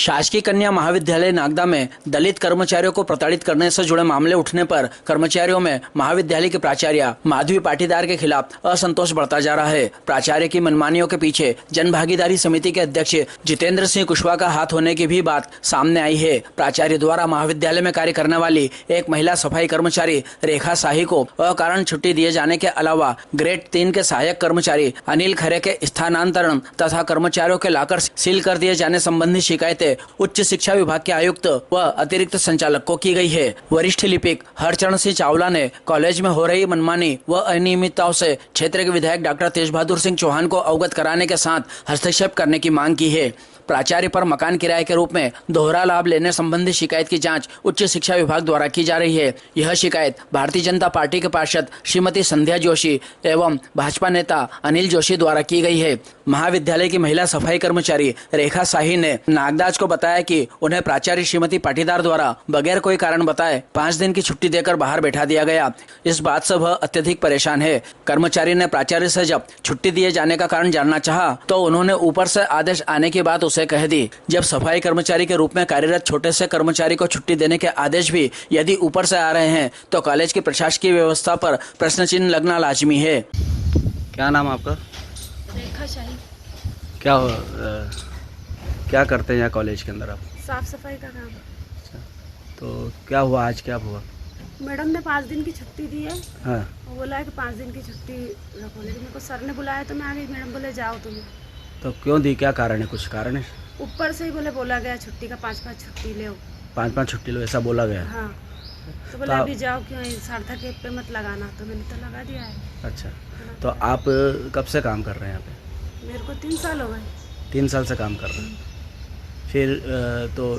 शासकीय कन्या महाविद्यालय नागदा में दलित कर्मचारियों को प्रताड़ित करने से जुड़े मामले उठने पर कर्मचारियों में महाविद्यालय के प्राचार्य माधवी पाटीदार के खिलाफ असंतोष बढ़ता जा रहा है। प्राचार्य की मनमानियों के पीछे जन भागीदारी समिति के अध्यक्ष जितेंद्र सिंह कुशवाहा का हाथ होने की भी बात सामने आई है। प्राचार्य द्वारा महाविद्यालय में कार्य करने वाली एक महिला सफाई कर्मचारी रेखा शाही को अकारण छुट्टी दिए जाने के अलावा ग्रेड 3 के सहायक कर्मचारी अनिल खरे के स्थानांतरण तथा कर्मचारियों के लॉकर सील कर दिए जाने संबंधी शिकायतें उच्च शिक्षा विभाग के आयुक्त व अतिरिक्त संचालक को की गई है। वरिष्ठ लिपिक हरचरण सिंह चावला ने कॉलेज में हो रही मनमानी व अनियमितताओं से क्षेत्र के विधायक डॉक्टर तेज बहादुर सिंह चौहान को अवगत कराने के साथ हस्तक्षेप करने की मांग की है। प्राचार्य पर मकान किराए के रूप में दोहरा लाभ लेने संबंधी शिकायत की जांच उच्च शिक्षा विभाग द्वारा की जा रही है। यह शिकायत भारतीय जनता पार्टी के पार्षद श्रीमती संध्या जोशी एवं भाजपा नेता अनिल जोशी द्वारा की गई है। महाविद्यालय की महिला सफाई कर्मचारी रेखा शाही ने नागदाज को बताया कि उन्हें प्राचार्य श्रीमती पाटीदार द्वारा बगैर कोई कारण बताए 5 दिन की छुट्टी देकर बाहर बैठा दिया गया। इस बात से वह अत्यधिक परेशान है। कर्मचारी ने प्राचार्य से जब छुट्टी दिए जाने का कारण जानना चाहा तो उन्होंने ऊपर से आदेश आने की बात उसे कह दी। जब सफाई कर्मचारी के रूप में कार्यरत छोटे से कर्मचारी को छुट्टी देने के आदेश भी यदि ऊपर से आ रहे हैं तो कॉलेज की प्रशासकीय व्यवस्था पर प्रश्न चिन्ह लगना लाजमी है। क्या नाम आपका? रेखा शाही। क्या करते हैं यहाँ कॉलेज के अंदर आप? साफ सफाई का काम। अच्छा, तो क्या हुआ आज? क्या हुआ? मैडम ने 5 दिन की छुट्टी दी है। हाँ। वो बोला है कि 5 दिन की छुट्टी रखो, लेकिन मेरे को सर ने बुलाया तो मैं आ गई। मैडम बोले जाओ तुम। तो क्यों दी? क्या कारण है? कुछ कारण है? ऊपर से ही बोला गया छुट्टी का 5-5 छुट्टी ले। 5-5 छुट्टी लो ऐसा बोला गया? हाँ। तो बोला अभी जाओ, क्यों सार्थक ऐप पे मत लगाना। तो मैंने तो लगा दिया है। अच्छा, तो आप कब से काम कर रहे हैं यहाँ पे? मेरे को 3 साल हो गए। 3 साल से काम कर रहे हैं। फिर तो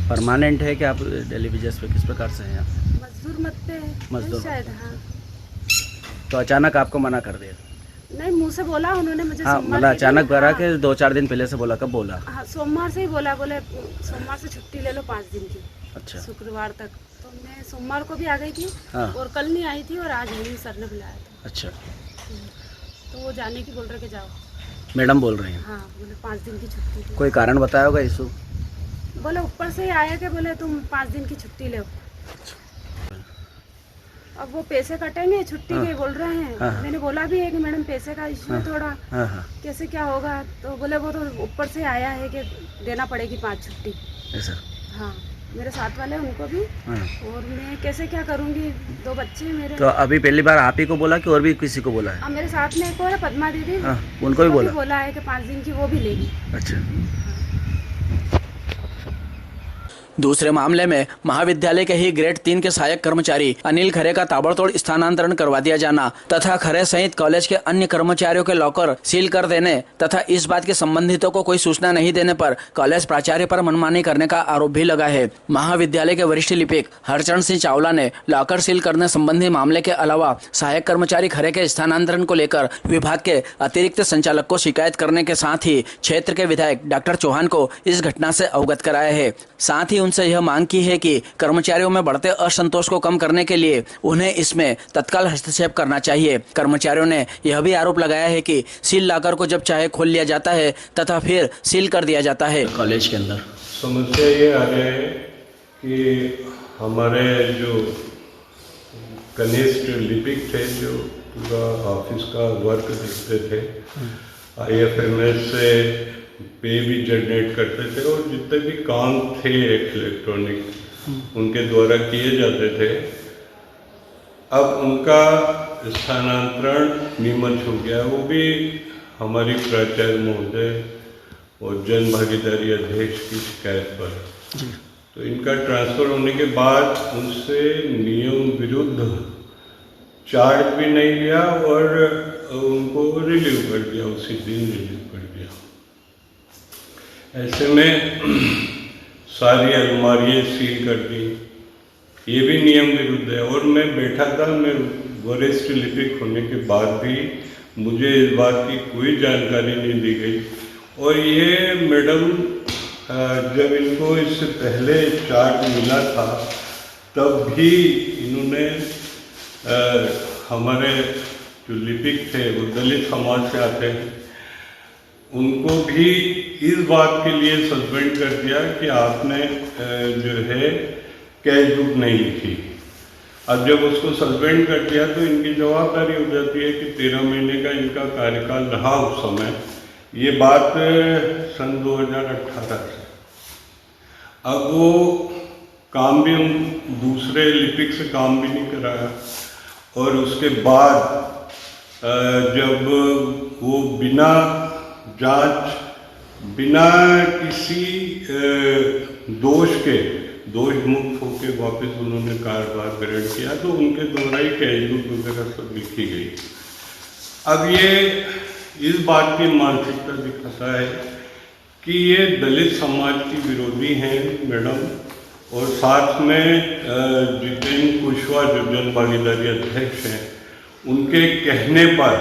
परमानेंट है कि आप डेली बेसिस पे? किस प्रकार से हैं यहाँ? मजदूर मत पे है मजदूर शायद। हाँ। तो अचानक आपको मना कर दिया? नहीं, मुँह से बोला उन्होंने मुझे। हाँ, मतलब अचानक करा के 2-4 दिन पहले से बोला? कब बोला? हाँ, सोमवार से ही बोले सोमवार से छुट्टी ले लो 5 दिन की। अच्छा। शुक्रवार तक। तो मैं सोमवार को भी आ गई थी। हाँ। और कल नहीं आई थी और आज नहीं, सर ने बुलाया था। अच्छा, तो वो जाने की बोल रहे कि जाओ। मैडम बोल रही हैं? हाँ, बोले 5 दिन की छुट्टी थी। कोई कारण बताया होगा इशू? बोले ऊपर से ही आया कि बोले तुम 5 दिन की छुट्टी लो। अब वो पैसे कटेंगे छुट्टी के बोल रहे हैं। हाँ। मैंने बोला भी है कि मैडम पैसे का इशू है थोड़ा। हाँ। कैसे क्या होगा? तो बोले वो तो ऊपर से आया है कि देना पड़ेगी 5 छुट्टी। ऐसा? हाँ, मेरे साथ वाले उनको भी। हाँ। और मैं कैसे क्या करूँगी? 2 बच्चे मेरे। तो अभी पहली बार आप ही को बोला कि और भी किसी को बोला है? अब मेरे साथ में एक और है, पद्मा दीदी। हाँ, उनको भी बोला है कि 5 दिन की वो भी लेगी। अच्छा। दूसरे मामले में महाविद्यालय के ही ग्रेड 3 के सहायक कर्मचारी अनिल खरे का ताबड़तोड़ स्थानांतरण करवा दिया जाना तथा खरे सहित कॉलेज के अन्य कर्मचारियों के लॉकर सील कर देने तथा इस बात के संबंधितों को कोई सूचना नहीं देने पर कॉलेज प्राचार्य पर मनमानी करने का आरोप भी लगा है। महाविद्यालय के वरिष्ठ लिपिक हरचरण सिंह चावला ने लॉकर सील करने संबंधी मामले के अलावा सहायक कर्मचारी खरे के स्थानांतरण को लेकर विभाग के अतिरिक्त संचालक को शिकायत करने के साथ ही क्षेत्र के विधायक डॉक्टर चौहान को इस घटना से अवगत कराया है। साथ ही उनसे यह मांग की है कि कर्मचारियों में बढ़ते असंतोष को कम करने के लिए उन्हें इसमें तत्काल हस्तक्षेप करना चाहिए। कर्मचारियों ने यह भी आरोप लगाया है कि सील लॉकर को जब चाहे खोल लिया जाता है तथा फिर सील कर दिया जाता है। कॉलेज के अंदर समस्या ये आ रही है कि हमारे जो कनिष्ठ लिपिक थे, जो पूरा ऑफिस का वर्क देखते थे, IFMS से पे भी जनरेट करते थे और जितने भी काम थे इलेक्ट्रॉनिक उनके द्वारा किए जाते थे, अब उनका स्थानांतरण नियमित हो गया। वो भी हमारी प्राचार्य महोदय और जन भागीदारी अध्यक्ष की शिकायत पर। तो इनका ट्रांसफ़र होने के बाद उनसे नियम विरुद्ध चार्ज भी नहीं लिया और उनको रिलीव कर दिया, उसी दिन रिलीव कर दिया। ऐसे में सारी अलमारियाँ सील कर दी, ये भी नियम विरुद्ध है। और मैं बैठा था, मैं वरिष्ठ लिपिक होने के बाद भी मुझे इस बात की कोई जानकारी नहीं दी गई। और ये मैडम जब इनको इससे पहले चार्ज मिला था तब भी इन्होंने हमारे जो लिपिक थे वो दलित समाज से आते हैं, उनको भी इस बात के लिए सस्पेंड कर दिया कि आपने जो है कैश बुक नहीं लिखी। अब जब उसको सस्पेंड कर दिया तो इनकी जवाबदारी हो जाती है कि 13 महीने का इनका कार्यकाल रहा उस समय। ये बात सन 2018 से। अब वो काम भी उन दूसरे लिपिक से काम भी नहीं कराया, और उसके बाद जब वो बिना जांच, बिना किसी दोष के, दोष मुक्त होकर वापस उन्होंने कार्यभार ग्रहण किया, तो उनके द्वारा ही कैश बुक वगैरह सब लिखी गई। अब ये इस बात की मानसिकता दिखाता है कि ये दलित समाज की विरोधी हैं मैडम, और साथ में जितेंद्र कुशवाहा जो जन भागीदारी अध्यक्ष हैं, उनके कहने पर,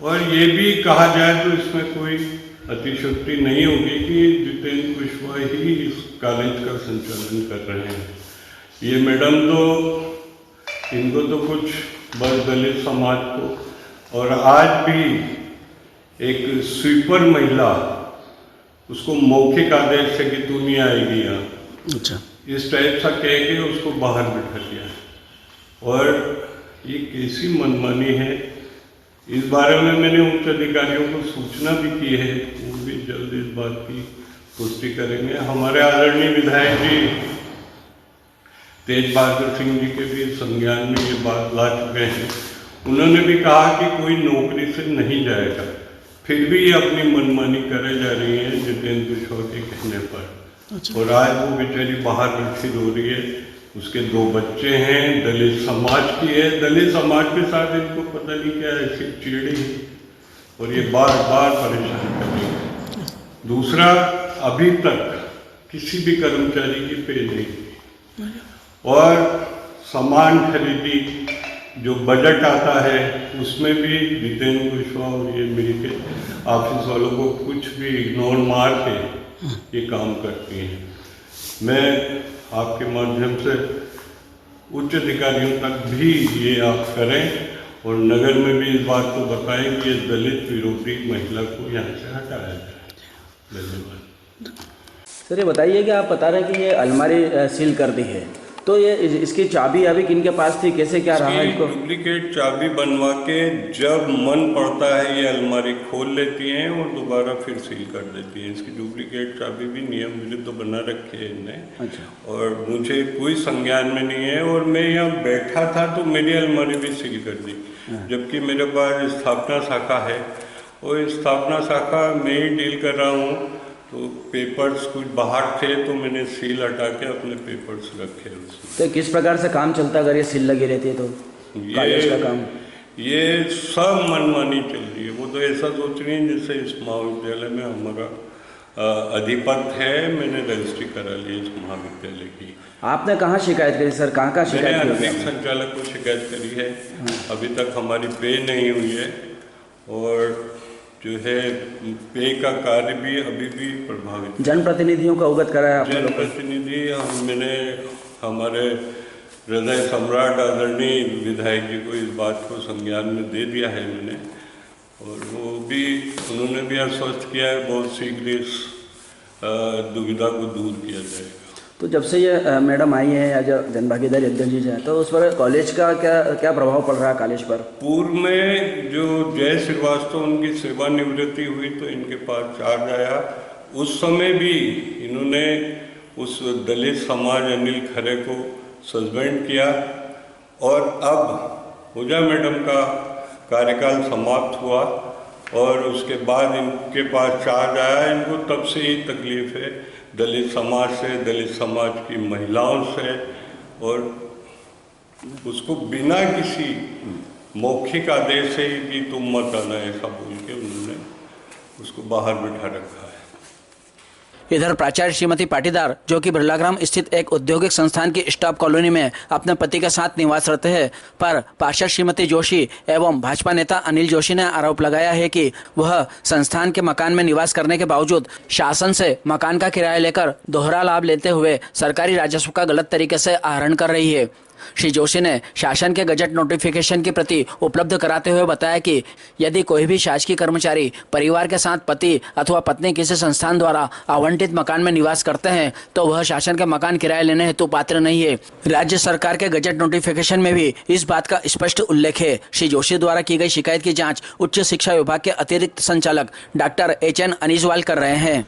और ये भी कहा जाए तो इसमें कोई अतिशयोक्ति नहीं होगी कि जितेंद्र कुशवाहा ही इस कॉलेज का संचालन कर रहे हैं। ये मैडम तो, इनको तो कुछ बस दलित समाज को, और आज भी एक स्वीपर महिला, उसको मौखिक आदेश से कि तू नहीं आएगी यहाँ, अच्छा, इस टाइप सा कह के उसको बाहर बिठा दिया। और ये कैसी मनमानी है, इस बारे में मैंने उच्च अधिकारियों को सूचना भी की है, वो भी जल्द इस बात की पुष्टि करेंगे। हमारे आदरणीय विधायक जी तेज बहादुर सिंह जी के भी संज्ञान में ये बात ला चुके हैं। उन्होंने भी कहा कि कोई नौकरी से नहीं जाएगा, फिर भी ये अपनी मनमानी करे जा रही है जितेंद्र कुशवाहा के कहने पर। अच्छा। और आज वो बेचारी बाहर बैठी रो रही है, उसके 2 बच्चे हैं, दलित समाज की है, दलित समाज के साथ इनको पता नहीं क्या ऐसी चिड़ी है, और ये बार बार परेशान कर रही है। दूसरा, अभी तक किसी भी कर्मचारी की पे नहीं हुई, और सामान खरीदी जो बजट आता है उसमें भी जितेंद्र कुशवाहा और ये मिल के ऑफिस वालों को कुछ भी इग्नोर मार के ये काम करती हैं। मैं आपके माध्यम से उच्च अधिकारियों तक भी ये आप करें, और नगर में भी इस बात को बताएं कि ये दलित विरोधी महिला को यहाँ से हटाया जाए। धन्यवाद। सर, ये बताइए कि आप बता रहे हैं कि ये अलमारी सील कर दी है, तो ये इसकी चाबी अभी किनके पास थी, कैसे क्या रहा इनको? डुप्लीकेट चाबी बनवा के जब मन पड़ता है ये अलमारी खोल लेती हैं और दोबारा फिर सील कर देती हैं। इसकी डुप्लीकेट चाबी भी नियम विरुद्ध बना रखी है इनने। अच्छा। और मुझे कोई संज्ञान में नहीं है, और मैं यहाँ बैठा था तो मेरी अलमारी भी सील कर दी, जबकि मेरे पास स्थापना शाखा है, और स्थापना शाखा मैं ही डील कर रहा हूँ। तो पेपर्स कुछ बाहर थे तो मैंने सील हटा के अपने पेपर्स रखे उसमें। तो किस प्रकार से काम चलता अगर ये सील लगी रहती है तो कॉलेज का काम? ये सब मनमानी चल रही है। वो तो ऐसा सोच रही है जैसे इस महाविद्यालय में हमारा अधिपत है, मैंने रजिस्ट्री करा ली इस महाविद्यालय की। आपने कहाँ शिकायत करी सर, कहाँ शिकायत की? मैंने अध्यक्ष संचालक को शिकायत करी है। अभी तक हमारी पे नहीं हुई है, और जो है पे का कार्य भी अभी भी प्रभावित। जनप्रतिनिधियों का अवगत कराया आपने? जनप्रतिनिधि मैंने हमारे हृदय सम्राट आदरणीय विधायक जी को इस बात को संज्ञान में दे दिया है मैंने, और वो भी, उन्होंने भी आश्वस्त किया है बहुत शीघ्र इस दुविधा को दूर किया जाएगा। तो जब से ये मैडम आई हैं या जो जनभागीदारी अध्यक्ष जी हैं, तो उस पर कॉलेज का क्या प्रभाव पड़ रहा है कॉलेज पर? पूर्व में जो जय श्रीवास्तव उनकी सेवानिवृत्ति हुई तो इनके पास चार्ज आया, उस समय भी इन्होंने उस दलित समाज अनिल खरे को सस्पेंड किया, और अब पूजा मैडम का कार्यकाल समाप्त हुआ और उसके बाद इनके पास चार्ज आया। इनको तब से ही तकलीफ है दलित समाज से, दलित समाज की महिलाओं से, और उसको बिना किसी मौखिक आदेश से ही कि तुम मत आना ऐसा बोल के उन्होंने उसको बाहर बिठा रखा है। इधर प्राचार्य श्रीमती पाटीदार, जो कि बिरलाग्राम स्थित एक औद्योगिक संस्थान की स्टाफ कॉलोनी में अपने पति के साथ निवासरत है, पर पार्षद श्रीमती जोशी एवं भाजपा नेता अनिल जोशी ने आरोप लगाया है कि वह संस्थान के मकान में निवास करने के बावजूद शासन से मकान का किराया लेकर दोहरा लाभ लेते हुए सरकारी राजस्व का गलत तरीके से आहरण कर रही है। श्री जोशी ने शासन के गजट नोटिफिकेशन की प्रति उपलब्ध कराते हुए बताया कि यदि कोई भी शासकीय कर्मचारी परिवार के साथ पति अथवा पत्नी किसी संस्थान द्वारा आवंटित मकान में निवास करते हैं तो वह शासन के मकान किराए लेने हेतु पात्र नहीं है। राज्य सरकार के गजट नोटिफिकेशन में भी इस बात का स्पष्ट उल्लेख है। श्री जोशी द्वारा की गई शिकायत की जाँच उच्च शिक्षा विभाग के अतिरिक्त संचालक डॉक्टर HN अनीजवाल कर रहे हैं।